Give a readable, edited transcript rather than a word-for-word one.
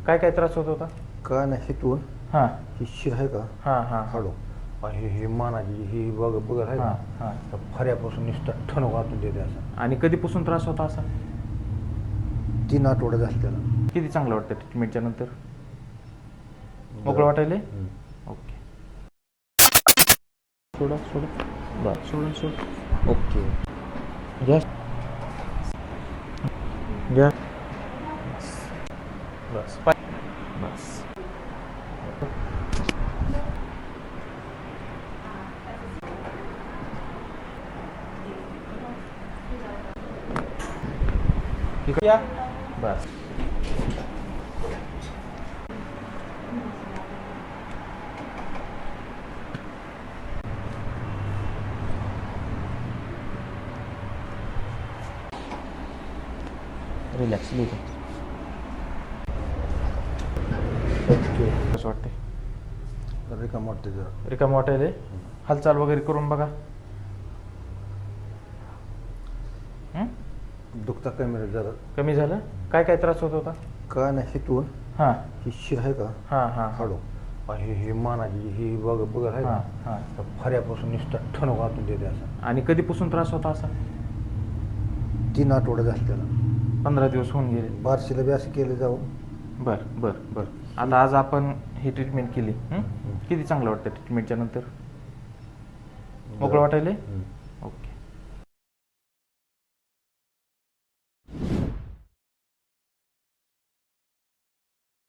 काय काय त्रास होत होता? काय नाही हिथून हां ही शिर आहे का हां हां हळू हे मानाची ही बघत आहे हां का हां. तर फऱ्यापासून नुसतं ठणक वाटून देते असं. आणि कधीपासून त्रास होता असा? 3 आठवडे झाले त्याला. किती चांगलं वाटतं ट्रीटमेंटच्या नंतर? मोकळं वाटायले? ओके. सोडा सोडा बरं सोडा सोडा. ओके. घ्या घ्या. बस बस. ठीक आहे या बस. रिलॅक्स लिहितो. ओके. कसं वाटते? रिकाम वाटते जरा. रिकाम वाटायले? हालचाल वगैरे करून बघा. दुखता कमी रे जरा. कमी झालं? काय काय त्रास होत होता? काय नाही हिथून हां ही शिर आहे का हां हां हळू हे मानाची ही बघत आहे हां का हां. तर फऱ्यापासून नुसतं ठणक वाटून देते असं. आणि कधीपासून त्रास होता असा? 3 आठवडे झाले त्याला. 15 दिवस होऊन गेले. बारशीला बी असं केलं जाऊन. बरं बरं बरं. आता आज आपण ही ट्रीटमेंट केली. किती चांगलं वाटतं ट्रीटमेंटच्या नंतर? मोकळं वाटायले?